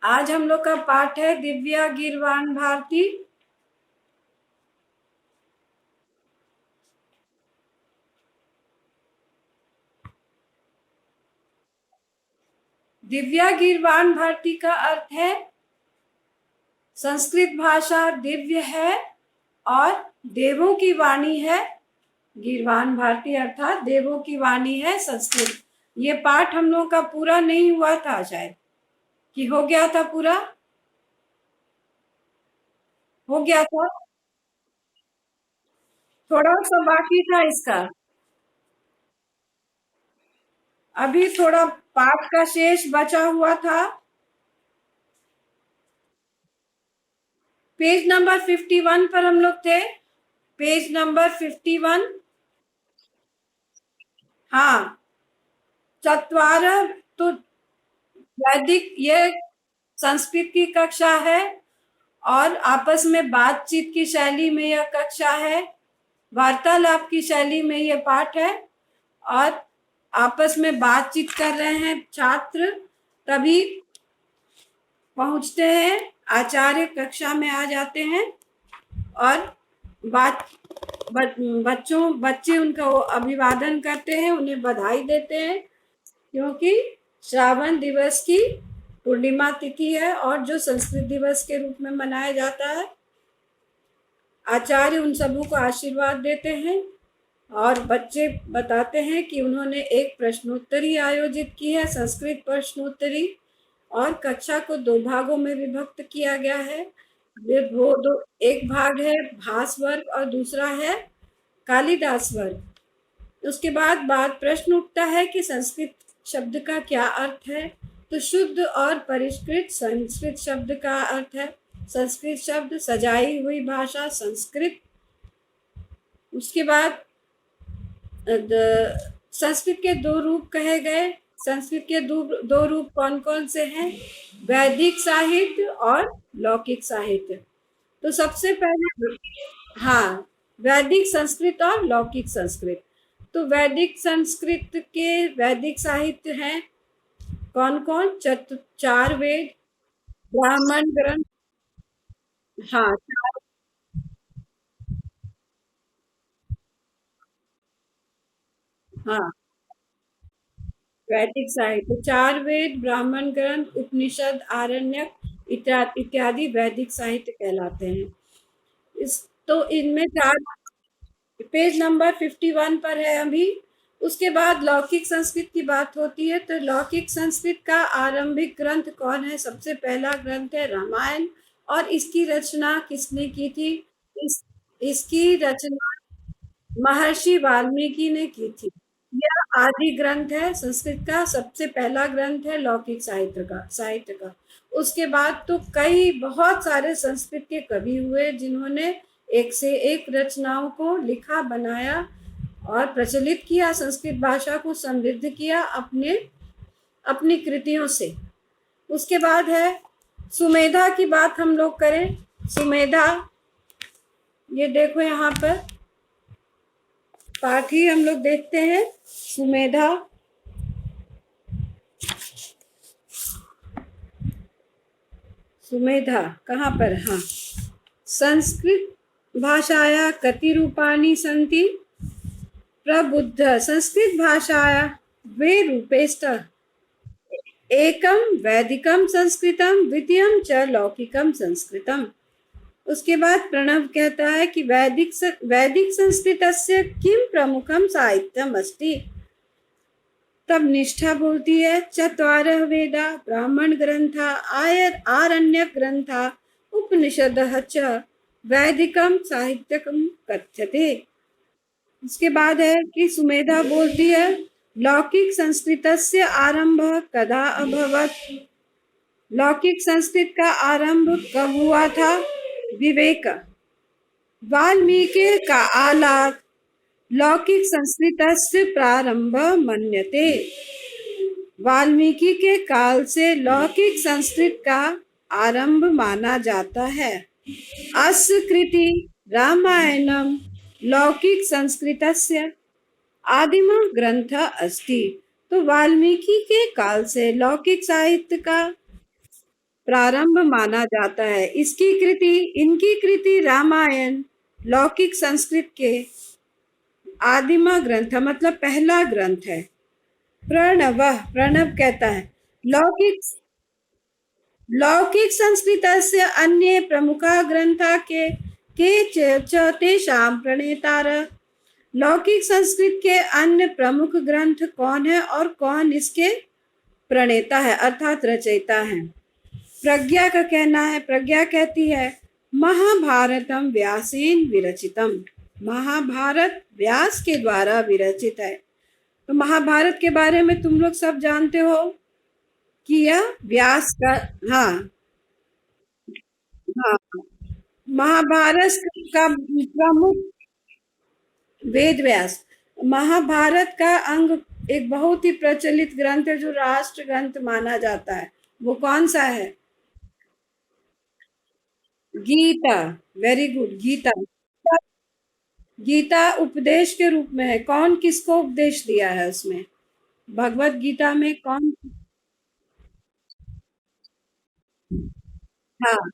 आज हम लोग का पाठ है दिव्या गीरवाण भारती। दिव्या गीरवाण भारती का अर्थ है संस्कृत भाषा दिव्य है और देवों की वाणी है। गीरवाण भारती अर्थात देवों की वाणी है संस्कृत। ये पाठ हम लोग का पूरा नहीं हुआ था, शायद कि हो गया था, पूरा हो गया था, थोड़ा सा बाकी था इसका। अभी थोड़ा पाठ का शेष बचा हुआ था। पेज नंबर 51 पर हम लोग थे। Page number 51। हाँ, चत्वार। तो वैदिक ये संस्कृत की कक्षा है और आपस में बातचीत की शैली में यह कक्षा है। वार्तालाप की शैली में यह पाठ है और आपस में बातचीत कर रहे हैं छात्र, तभी पहुंचते हैं, आचार्य कक्षा में आ जाते हैं और बात बच्चे उनका अभिवादन करते हैं, उन्हें बधाई देते हैं, क्योंकि श्रावण दिवस की पूर्णिमा तिथि है और जो संस्कृत दिवस के रूप में मनाया जाता है। आचार्य उन सबों को आशीर्वाद देते हैं और बच्चे बताते हैं कि उन्होंने एक प्रश्नोत्तरी आयोजित की है, संस्कृत प्रश्नोत्तरी, और कक्षा को 2 भागों में विभक्त किया गया है। वो दो, एक भाग है भास वर्ग और दूसरा है कालिदास वर्ग। उसके बाद प्रश्न उठता है कि संस्कृत शब्द का क्या अर्थ है। तो शुद्ध और परिष्कृत संस्कृत शब्द का अर्थ है। संस्कृत शब्द सजाई हुई भाषा संस्कृत। उसके बाद संस्कृत के 2 रूप कहे गए। संस्कृत के दो रूप कौन कौन से हैं? वैदिक साहित्य और लौकिक साहित्य। तो सबसे पहले, हाँ, वैदिक संस्कृत और लौकिक संस्कृत। तो वैदिक संस्कृत के वैदिक साहित्य हैं कौन कौन? 4 वेद, ब्राह्मण ग्रंथ। हाँ, हाँ, वैदिक साहित्य 4 वेद, ब्राह्मण ग्रंथ, उपनिषद, आरण्यक इत्यादि वैदिक साहित्य कहलाते हैं। इस तो इनमें 4, पेज नंबर 51 पर है अभी। उसके बाद लौकिक संस्कृत की बात होती है। तो लौकिक संस्कृत का आरंभिक ग्रंथ कौन है? सबसे पहला ग्रंथ है रामायण। और इसकी रचना किसने की थी? इस इसकी रचना महर्षि वाल्मीकि ने की थी। यह आदि ग्रंथ है, संस्कृत का सबसे पहला ग्रंथ है लौकिक साहित्य का। उसके बाद तो कई बहुत सारे संस्कृत के कवि हुए जिन्होंने एक से एक रचनाओं को लिखा, बनाया और प्रचलित किया, संस्कृत भाषा को समृद्ध किया अपने अपनी कृतियों से। उसके बाद है सुमेधा की बात हम लोग करें। सुमेधा, ये देखो यहाँ पर पाठ ही हम लोग देखते हैं। सुमेधा, सुमेधा कहाँ पर? हाँ, संस्कृत भाषाया कति रूपाणि सन्ति प्रबुद्ध संस्कृत भाषाया द्वे रूपे स्तः एकम वैदिकम संस्कृतम द्वितीयम च लौकिकम संस्कृतम। उसके बाद प्रणव कहता है कि वैदिक संस्कृतस्य किम प्रमुखम साहित्यम अस्ति। तब निष्ठा बोलती है 4 वेदा, ब्राह्मण ग्रंथा, आरण्यक ग्रंथा, उपनिषदः च वैदिकम साहित्यकम कथ्यते। उसके बाद है कि सुमेधा बोलती है लौकिक संस्कृतस्य आरंभः कदा अभवत्। लौकिक संस्कृत का आरंभ कब हुआ था? विवेक वाल्मीकि का आलाप लौकिक संस्कृतस्य प्रारंभ मन्यते। वाल्मीकि के काल से लौकिक संस्कृत का आरंभ माना जाता है। अस्य कृति रामायणम लौकिक संस्कृतस्य आदिमः ग्रंथ अस्ति। तो वाल्मीकि के काल से लौकिक साहित्य का प्रारंभ माना जाता है। इनकी कृति रामायण लौकिक संस्कृत के आदिमा ग्रंथ मतलब पहला ग्रंथ है। प्रणव कहता है लौकिक लौकिक संस्कृतस्य अन्ये प्रमुखा ग्रंथा के तेषां प्रणेतारः। लौकिक संस्कृत के अन्य प्रमुख ग्रंथ कौन है और कौन इसके प्रणेता है अर्थात रचयिता है। प्रज्ञा का कहना है, प्रज्ञा कहती है महाभारतम व्यासेन विरचितम। महाभारत व्यास के द्वारा विरचित है। तो महाभारत के बारे में तुम लोग सब जानते हो कि यह व्यास का, हाँ हाँ, महाभारत का प्रमुख वेद व्यास। महाभारत का अंग एक बहुत ही प्रचलित ग्रंथ है जो राष्ट्र ग्रंथ माना जाता है। वो कौन सा है? गीता। Very good, Gita. गीता उपदेश के रूप में है। कौन किसको उपदेश दिया है उसमें? भगवत गीता में कौन? हाँ,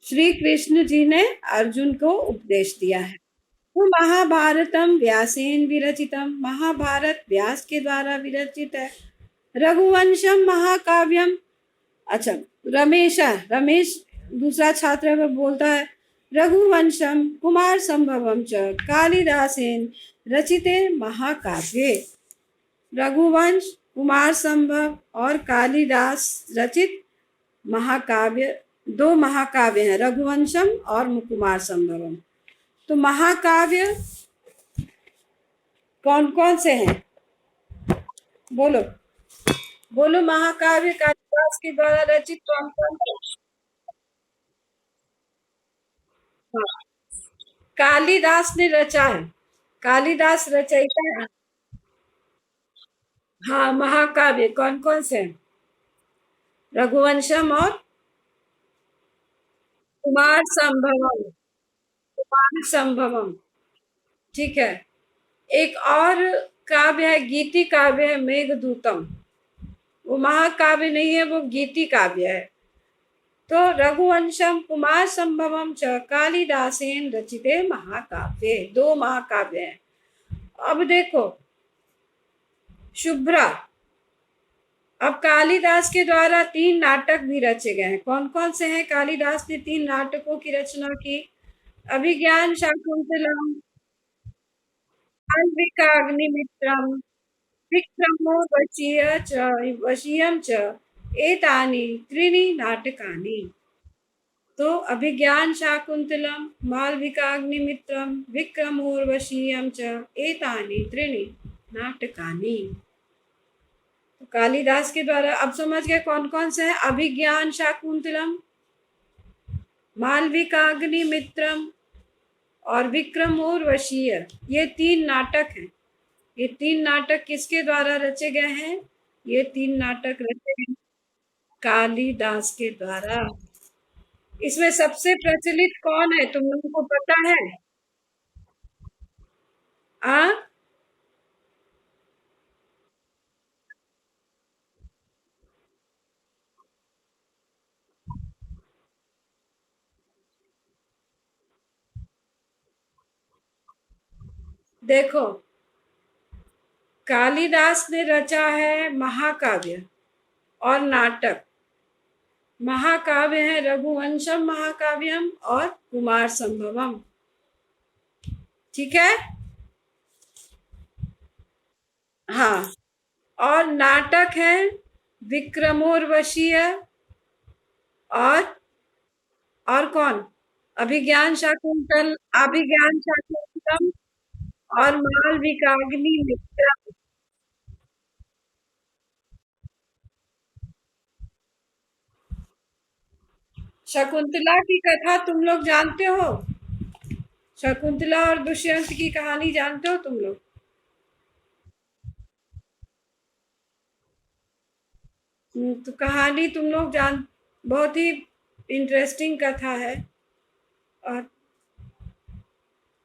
श्री कृष्ण जी ने अर्जुन को उपदेश दिया है। तो महाभारतम व्यासेन विरचितम, महाभारत व्यास के द्वारा विरचित है। रघुवंशम महाकाव्यम। अच्छा, रमेश दूसरा छात्र में बोलता है रघुवंशम कुमार संभवम च कालिदासेन रचिते महाकाव्ये। रघुवंश, कुमार संभव और कालिदास रचित महाकाव्य, दो महाकाव्य हैं, रघुवंशम और कुमार संभवम। तो महाकाव्य कौन कौन से हैं? बोलो बोलो, महाकाव्य कालिदास के द्वारा रचित कौन कौन से? हाँ, कालिदास ने रचा है, कालिदास रचयिता है। हाँ, महाकाव्य कौन कौन से हैं? रघुवंशम और कुमार संभवम। कुमार संभवम, ठीक है। एक और काव्य है, गीति काव्य है, मेघदूतम। वो महाकाव्य नहीं है, वो गीति काव्य है। तो रघुवंशम कुमार संभवम च कालिदासेन रचिते महाकाव्ये, दो महाकाव्य हैं। अब देखो शुभ्रा, अब कालिदास के द्वारा 3 नाटक भी रचे गए हैं। कौन कौन से हैं? कालिदास ने 3 नाटकों की रचना की। अभिज्ञान शाकुंतलम, मालविकाग्निमित्रम, विक्रमो वशीयम च एतानि त्रीणि नाटकानि। तो अभिज्ञान शाकुंतलम, मालविकाग्निमित्रम, विक्रमोर्वशीयम च एतानि त्रीणि नाटकानि। तो कालिदास के द्वारा अब समझ गए कौन कौन से हैं? अभिज्ञान शाकुंतलम, मालविकाग्निमित्रम और विक्रमोर्वशीय, ये 3 नाटक हैं। ये 3 नाटक किसके द्वारा रचे गए हैं? ये 3 नाटक रचे गए कालिदास के द्वारा। इसमें सबसे प्रचलित कौन है, तुम लोगों को पता है? आ देखो, कालिदास ने रचा है महाकाव्य और नाटक। महाकाव्य है रघुवंशम महाकाव्यम और कुमार संभवम, ठीक है। हाँ, और नाटक है विक्रमोर्वशीय और कौन? अभिज्ञान शाकुंतलम और मालविकाग्नि मित्रम। शकुंतला की कथा तुम लोग जानते हो? शकुंतला और दुष्यंत की कहानी जानते हो तुम लोग? तो कहानी तुम लोग बहुत ही इंटरेस्टिंग कथा है। और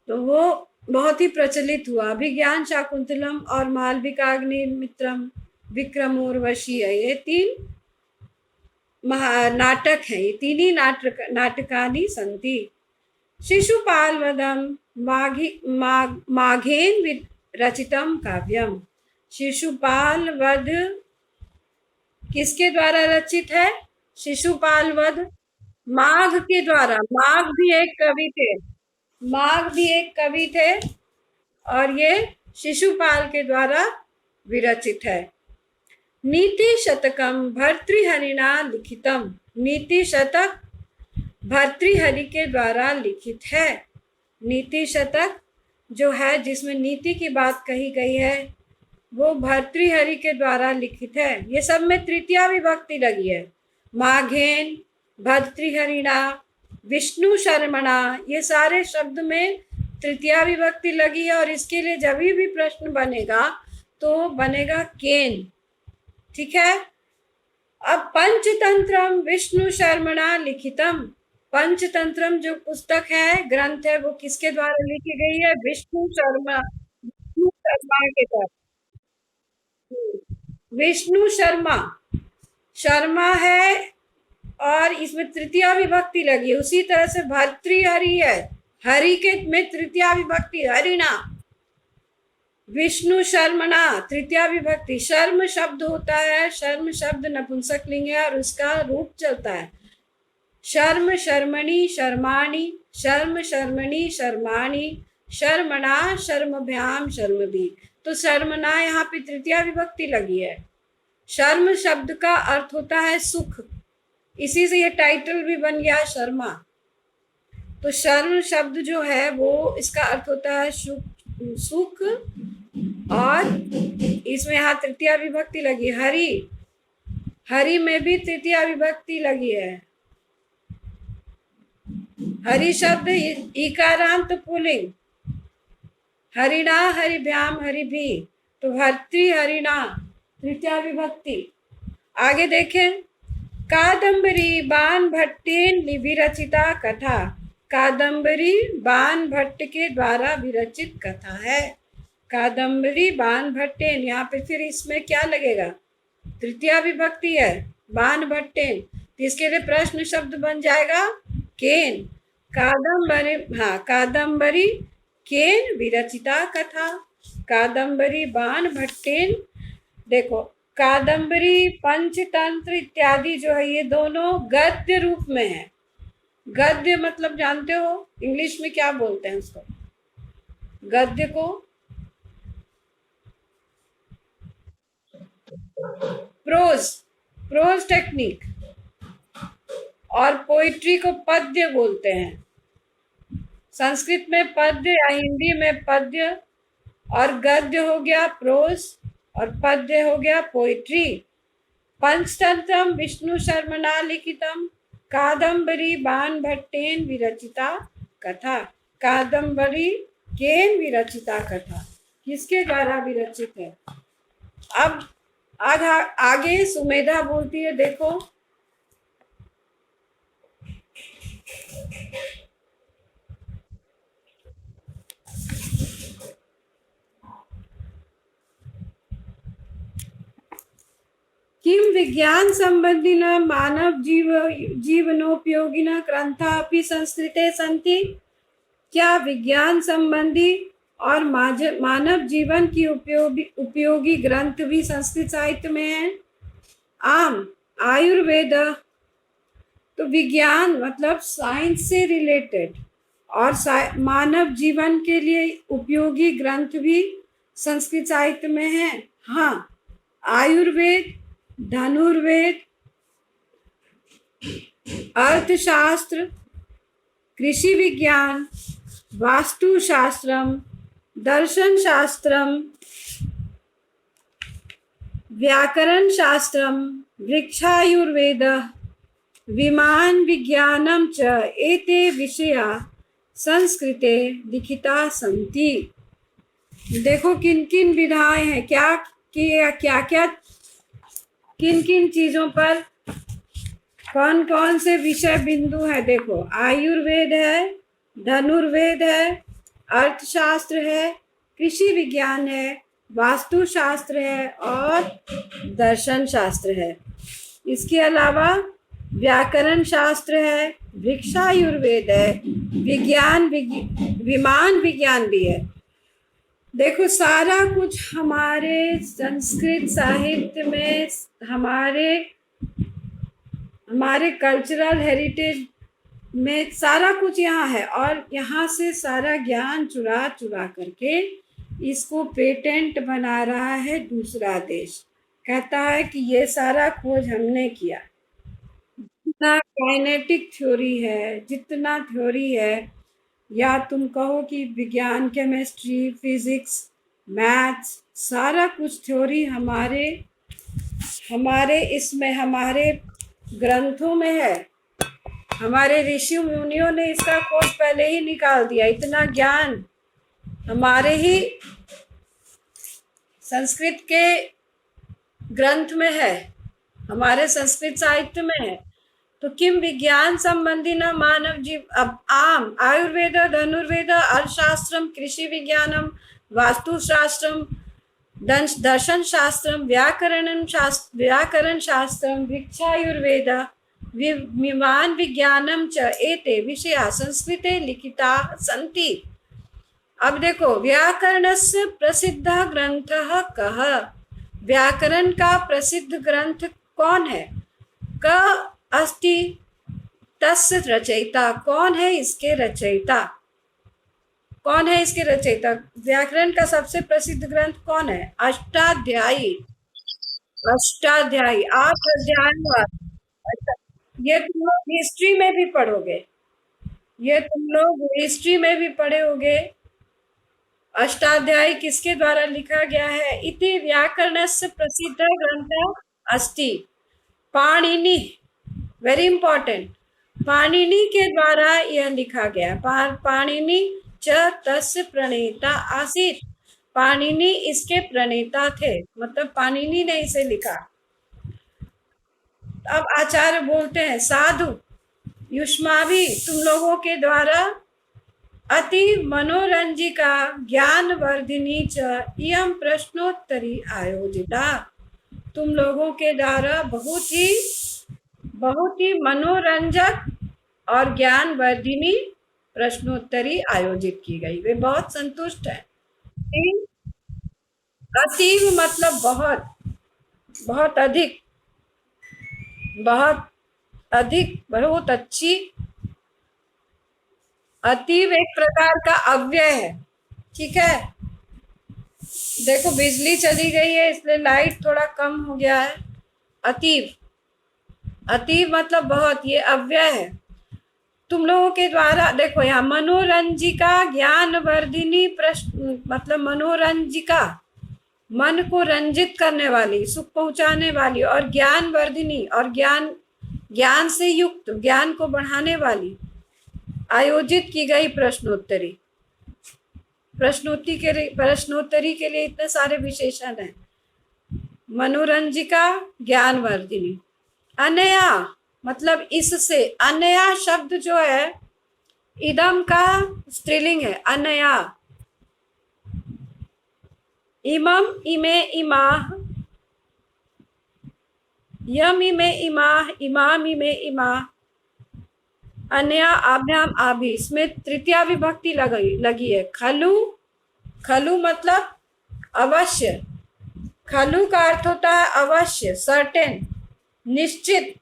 तो वो बहुत ही प्रचलित हुआ। अभिज्ञान शाकुंतलम और मालविकाग्नि मित्रम, विक्रमोर्वशीय, ये 3 नाटक है, ये तीन ही नाटकानि सन्ति। शिशुपालवधं माघेन रचितं काव्यम। शिशुपाल वध किसके द्वारा रचित है? शिशुपाल वध माघ के द्वारा। माघ भी एक कवि थे, माघ भी एक कवि थे और ये शिशुपाल के द्वारा विरचित है। नीति शतकम भर्तृहरिणा लिखितम। नीति शतक भर्तृहरि के द्वारा लिखित है। नीति शतक जो है जिसमें नीति की बात कही गई है वो भर्तृहरि के द्वारा लिखित है। ये सब में तृतीया विभक्ति लगी है। माघेन, भर्तृहरिणा, विष्णु शर्मणा, ये सारे शब्द में तृतीया विभक्ति लगी है और इसके लिए जब भी प्रश्न बनेगा तो बनेगा केन। ठीक है। अब पंचतंत्रम विष्णु शर्मणा लिखितम। पंचतंत्रम जो पुस्तक है, ग्रंथ है, वो किसके द्वारा लिखी गई है? विष्णु शर्मा के द्वारा। विष्णु शर्मा, शर्मा है और इसमें तृतीया विभक्ति लगी है। उसी तरह से भर्तृहरि है, हरि के में तृतीया विभक्ति हरिणा। विष्णु शर्मणा तृतीया विभक्ति। शर्म शब्द होता है, शर्म शब्द नपुंसकलिंग है और उसका रूप चलता है शर्म, शर्मणि, शर्माणि, शर्म, शर्मणि, शर्माणि, शर्मणा, शर्मभ्याम, शर्मभि। तो शर्मणा यहाँ पे तृतीया विभक्ति लगी है। शर्म शब्द का अर्थ होता है सुख, इसी से ये टाइटल भी बन गया शर्मा। तो शर्म शब्द जो है वो इसका अर्थ होता है सुख और इसमें यहाँ तृतीया विभक्ति लगी। हरि, हरि में भी तृतीया विभक्ति लगी है। हरि शब्द इकारांत पुल्लिंग। हरिणा, हरिभ्याम, हरिभि। तो भर्तृहरिणा तृतीया विभक्ति। आगे देखें, कादम्बरी बाणभट्टेन विरचिता कथा। कादम्बरी बाणभट्ट के द्वारा विरचित कथा है। कादम्बरी बाणभट्टेन, यहाँ पे फिर इसमें क्या लगेगा? तृतीया विभक्ति है, बाणभट्टेन। इसके लिए प्रश्न शब्द बन जाएगा केन। कादम्बरी, हाँ, कादम्बरी केन विरचिता कथा। कादम्बरी बाणभट्टेन। देखो, कादम्बरी, पंचतंत्र इत्यादि जो है ये दोनों गद्य रूप में है। गद्य मतलब जानते हो इंग्लिश में क्या बोलते हैं उसको? गद्य को प्रोज, प्रोज टेक्निक, और पोइट्री को पद्य बोलते हैं। संस्कृत में पद्य या हिंदी में पद्य, और गद्य हो गया प्रोज और पद्य हो गया पोइट्री। पंचतंत्रम विष्णु शर्मणा लिखितम कादम्बरी बाणभट्टेन विरचिता कथा। कादम्बरी केन विरचिता कथा, किसके द्वारा विरचित है? अब आगे सुमेधा बोलती है, देखो, किम विज्ञान संबंधिन मानव जीवनोपयोगिन ग्रंथा अपि संस्कृते सन्ति। क्या विज्ञान संबंधी और मानव जीवन की उपयोगी ग्रंथ भी संस्कृत साहित्य में हैं? आम, आयुर्वेद। तो विज्ञान मतलब साइंस से रिलेटेड और मानव जीवन के लिए उपयोगी ग्रंथ भी संस्कृत साहित्य में हैं। हाँ, आयुर्वेद, धनुर्वेद, अर्थशास्त्र, कृषि विज्ञान, वास्तुशास्त्रम, दर्शन शास्त्रम, व्याकरण शास्त्रम, वृक्षायुर्वेद, विमान विज्ञानम च एते विषया संस्कृते लिखिता सन्ति। देखो किन किन विधाएं हैं, क्या क्या किन किन चीजों पर कौन कौन से विषय बिंदु है। देखो, आयुर्वेद है, धनुर्वेद है, अर्थशास्त्र है, कृषि विज्ञान है, वास्तुशास्त्र है और दर्शन शास्त्र है। इसके अलावा व्याकरण शास्त्र है, वृक्षायुर्वेद है, विमान विज्ञान भी है। देखो सारा कुछ हमारे संस्कृत साहित्य में, हमारे कल्चरल हेरिटेज में सारा कुछ यहाँ है, और यहाँ से सारा ज्ञान चुरा चुरा करके इसको पेटेंट बना रहा है दूसरा देश। कहता है कि ये सारा खोज हमने किया। जितना काइनेटिक थ्योरी है, जितना थ्योरी है, या तुम कहो कि विज्ञान, केमिस्ट्री, फिजिक्स, मैथ्स, सारा कुछ थ्योरी हमारे इसमें, हमारे ग्रंथों में है। हमारे ऋषि मुनियों ने इसका खोज पहले ही निकाल दिया। इतना ज्ञान हमारे ही संस्कृत के ग्रंथ में है, हमारे संस्कृत साहित्य में है। तो किम विज्ञान संबंधी न मानव जीव अब आम आयुर्वेद, धनुर्वेद, अर्थशास्त्रम, कृषि विज्ञानम, वास्तुशास्त्रम, दर्शन शास्त्रम, व्याकरण शास्त्रम, वृक्षायुर्वेद, विमान विज्ञानम च एते विषया संस्कृते लिखिता सन्ति। अब देखो, व्याकरणस्य प्रसिद्धः ग्रंथः कः? व्याकरण का प्रसिद्ध ग्रंथ कौन है? क अस्ति तस्य रचयिता, कौन है इसके रचयिता? कौन है इसके रचयिता? व्याकरण का सबसे प्रसिद्ध ग्रंथ कौन है? अष्टाध्यायी। 8 अध्याय वाला। ये तुम लोग हिस्ट्री में भी पढ़ोगे, ये तुम लोग हिस्ट्री में भी पढ़े होगे। अष्टाध्यायी किसके द्वारा लिखा गया है? इति व्याकरणस्य प्रसिद्ध ग्रंथ अस्ति पाणिनि। वेरी इंपॉर्टेंट, पाणिनि के द्वारा यह लिखा गया। पाणिनि च तस्य प्रणेता आसीत्, पाणिनि इसके प्रणेता थे, मतलब पाणिनि ने इसे लिखा। अब आचार्य बोलते हैं, साधु युष्माभि तुम लोगों के द्वारा अति मनोरंजिका ज्ञान वर्धिनी च इयं प्रश्नोत्तरी आयोजिता। तुम लोगों के द्वारा बहुत ही मनोरंजक और ज्ञान वर्धिनी प्रश्नोत्तरी आयोजित की गई। वे बहुत संतुष्ट हैं। अतीव मतलब बहुत, बहुत अधिक, बहुत अधिक, बहुत अच्छी। अतीव एक प्रकार का अव्यय है, ठीक है। देखो बिजली चली गई है, इसलिए लाइट थोड़ा कम हो गया है। अतीव, अतीव मतलब बहुत, ये अव्यय है। तुम लोगों के द्वारा, देखो यहाँ मनोरंजिका ज्ञान वर्धिनी प्रश्न, मतलब मनोरंजिका मन को रंजित करने वाली, सुख पहुंचाने वाली, और ज्ञान वर्धिनी और ज्ञान से युक्त, ज्ञान को बढ़ाने वाली आयोजित की गई प्रश्नोत्तरी। प्रश्नोत्तरी के लिए इतने सारे विशेषण हैं। मनोरंजिका ज्ञानवर्धिनी। अनया मतलब इससे, अनया शब्द जो है इदम का स्त्रीलिंग है। अनया, इमम इमे इमाह, यम इमे इमाह, इमाम इमे इमाह, अनया आभ्याम आभि, इसमें तृतीया विभक्ति लगी है। खलु, खलु मतलब अवश्य। खलु का अर्थ होता है अवश्य, सर्टेन, निश्चित,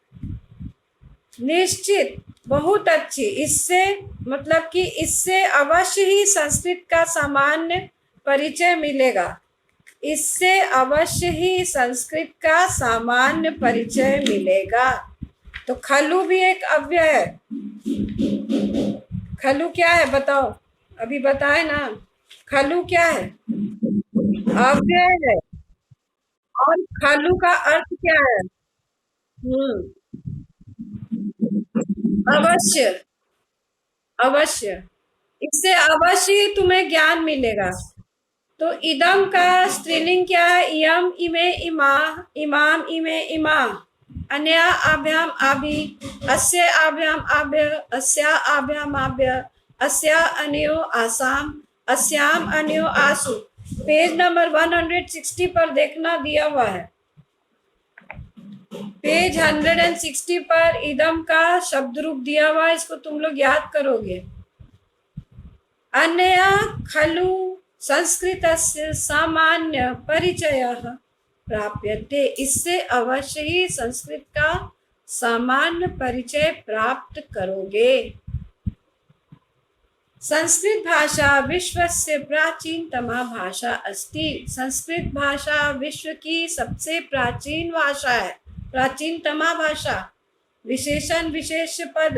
निश्चित, बहुत अच्छी। इससे मतलब कि इससे अवश्य ही संस्कृत का सामान्य परिचय मिलेगा। इससे अवश्य ही संस्कृत का सामान्य परिचय मिलेगा। तो खलु भी एक अव्यय है। खलु क्या है बताओ? अभी बताए ना, खलु क्या है? अव्यय है। और खलु का अर्थ क्या है? अवश्य, अवश्य, इससे अवश्य ही तुम्हें ज्ञान मिलेगा। तो इदम का स्त्रीलिंग क्या है? इयम इमे इमाह, इमाम इमे इमाह, अन्या आभ्याम आभि, अस्य आभ्याम आभ्य, अस्या आभ्याम आभ्य, अस्या अन्यो आसाम, अस्याम अन्यो आसु। पेज नंबर 160 पर देखना, दिया हुआ है। पेज 160 पर इदम का शब्द रूप दिया हुआ, इसको तुम लोग याद करोगे। अनया खलु संस्कृतस्य सामान्य परिचयः प्राप्यते, इससे अवश्य ही संस्कृत का सामान्य परिचय प्राप्त करोगे। संस्कृत भाषा विश्वस्य प्राचीनतमा भाषा अस्ति, संस्कृत भाषा विश्व की सबसे प्राचीन भाषा है। प्राचीनतमा भाषा, विशेषण विशेष पद,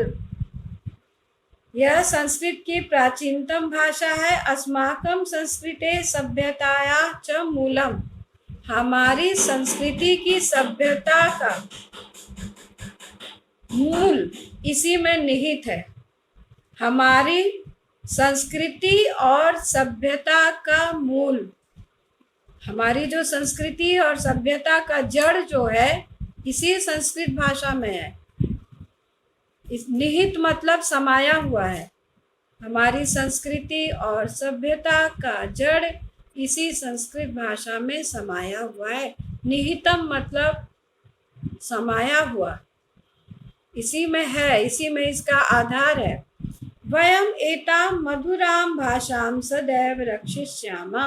यह संस्कृत की प्राचीनतम भाषा है। अस्माकं संस्कृते सभ्यताया च मूलम, हमारी संस्कृति की सभ्यता का मूल इसी में निहित है। हमारी संस्कृति और सभ्यता का मूल, हमारी जो संस्कृति और सभ्यता का जड़ जो है इसी संस्कृत भाषा में है। इस निहित मतलब समाया हुआ है। हमारी संस्कृति और सभ्यता का जड़ इसी संस्कृत भाषा में समाया हुआ है। निहितम मतलब समाया हुआ, इसी में है, इसी में इसका आधार है। वयम एताम मधुराम भाषाम सदैव रक्षिष्यामा,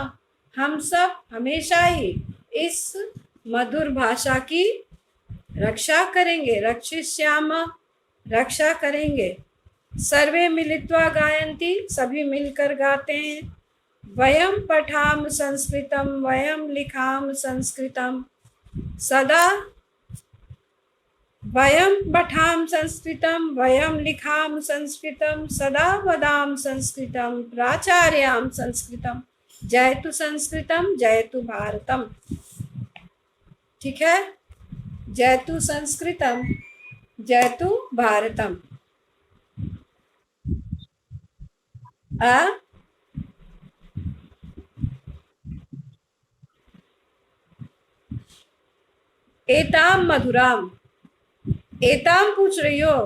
हम सब हमेशा ही इस मधुर भाषा की रक्षा करेंगे। रक्षिष्यामा, रक्षा करेंगे। सर्वे मिलित्वा गायन्ति, सभी मिलकर गाते हैं। वयम पठाम संस्कृतम वयम लिखाम संस्कृतम सदा, वयम पठाम संस्कृतम वयम लिखाम संस्कृतम सदा वदाम संस्कृतम प्राचार्याम संस्कृतम जयतु संस्कृतम जयतु भारतम। ठीक है, जयतु संस्कृतम जयतु भारतम। एताम मधुराम, एताम पूछ रही हो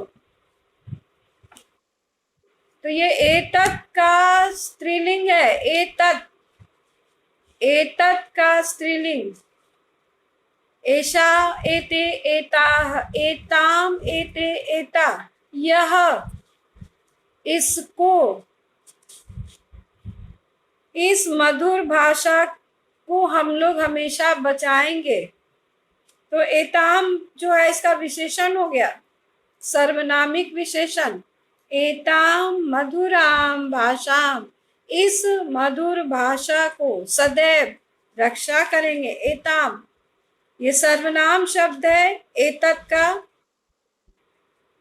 तो ये एतत् का स्त्रीलिंग है। एतत्, एतत् का स्त्रीलिंग। एषा एते एताः एताम एते एता, यह इसको, इस मधुर भाषा को हम लोग हमेशा बचाएंगे। तो एताम जो है इसका विशेषण हो गया, सर्वनामिक विशेषण। एताम मधुराम भाषाम, इस मधुर भाषा को सदैव रक्षा करेंगे। एताम ये सर्वनाम शब्द है एतत् का।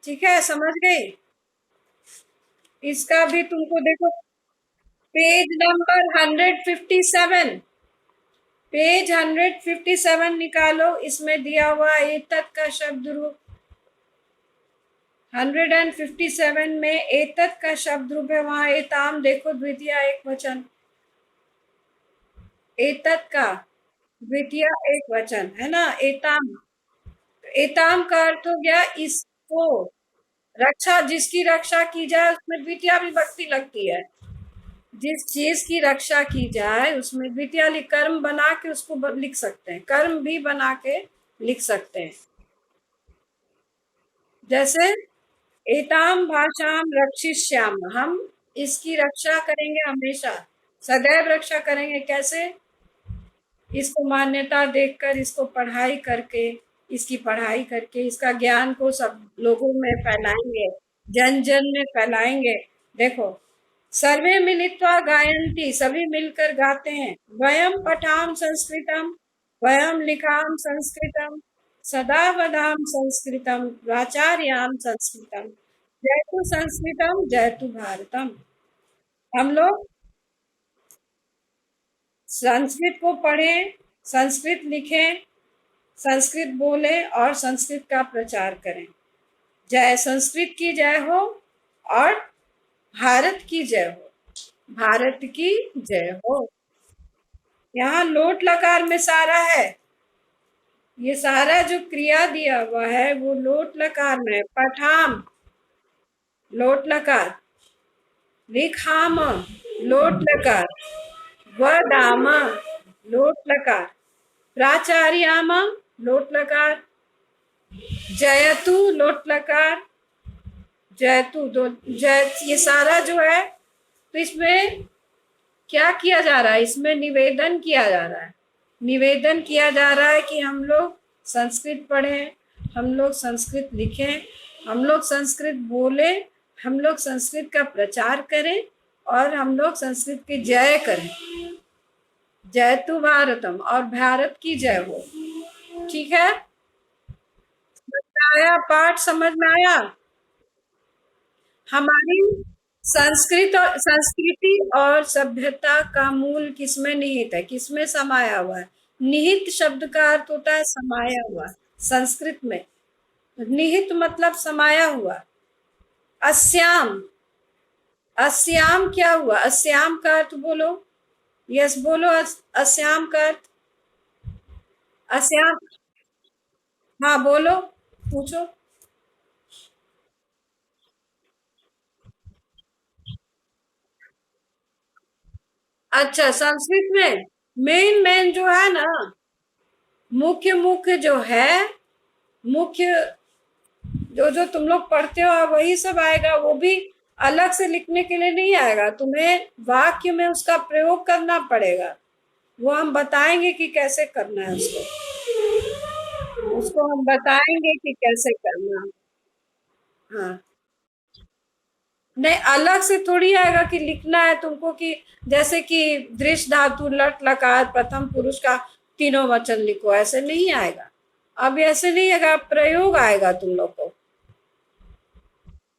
ठीक है, समझ गई। इसका भी तुमको देखो, पेज नंबर 157, पेज 157 निकालो, इसमें दिया हुआ एतत् का शब्द रूप। 157 में एतत् का शब्द रूप है, वहां एताम देखो, द्वितीय एक वचन। एतत् का द्वितीय एक वचन है ना, एताम। एताम का अर्थ हो गया इसको रक्षा, जिसकी रक्षा की जाए उसमें द्वितीय विभक्ति लगती है। जिस चीज की रक्षा की जाए उसमें द्वितीय कर्म बना के उसको लिख सकते हैं, कर्म भी बना के लिख सकते हैं। जैसे एताम भाषाम रक्षिष्याम, हम इसकी रक्षा करेंगे हमेशा, सदैव रक्षा करेंगे। कैसे? इसको मान्यता देखकर, इसको पढ़ाई करके, इसकी पढ़ाई करके इसका ज्ञान को सब लोगों में फैलाएंगे, जन जन में फैलाएंगे। देखो, सर्वे मिलित्वा गायन्ति, सभी मिलकर गाते हैं। वयम पठाम संस्कृतम वयम लिखाम संस्कृतम सदा वदाम संस्कृतम प्राचार्याम संस्कृतम जयतु संस्कृतम जयतु भारतम। हम लोग संस्कृत को पढ़ें, संस्कृत लिखें, संस्कृत बोलें और संस्कृत का प्रचार करें। जय संस्कृत की जय हो और भारत की जय हो, भारत की जय हो। यहाँ लोट लकार में सारा है, ये सारा जो क्रिया दिया हुआ है वो लोट लकार में। पठाम लोट लकार, लिखाम लोट लकार, वदाम लोट लकार, प्राचार्याम लोट लकार, जयतु लोट लकार, जयतु दो, जय, ये सारा जो है, तो इसमें क्या किया जा रहा है, इसमें निवेदन किया जा रहा है, निवेदन किया जा रहा है कि हम लोग संस्कृत पढ़ें, हम लोग संस्कृत लिखें, हम लोग संस्कृत बोलें, हम लोग संस्कृत का प्रचार करें और हम लोग संस्कृत की जय करें। जयतु भारतम, और भारत की जय हो। ठीक है, समझ में आया? पाठ समझ में आया? हमारी संस्कृत और संस्कृति और सभ्यता का मूल किसमें निहित है, किसमें समाया हुआ है? निहित शब्द का अर्थ होता है समाया हुआ। संस्कृत में निहित मतलब समाया हुआ। अस्याम, अस्याम क्या हुआ? अस्याम का अर्थ बोलो, यस बोलो, अस्याम का अर्थ, अस्याम, हाँ बोलो, पूछो। अच्छा, संस्कृत में मेन मेन जो है ना, मुख्य मुख्य जो है, मुख्य जो जो तुम लोग पढ़ते हो वही सब आएगा, वो भी अलग से लिखने के लिए नहीं आएगा, तुम्हें वाक्य में उसका प्रयोग करना पड़ेगा। वो हम बताएंगे कि कैसे करना है उसको, उसको हम बताएंगे कि कैसे करना है। हाँ, नहीं अलग से थोड़ी आएगा कि लिखना है तुमको, कि जैसे कि दृश्य धातु लट लकार प्रथम पुरुष का तीनों वचन लिखो, ऐसे नहीं आएगा। अब ऐसे नहीं आएगा, प्रयोग आएगा तुम लोग को।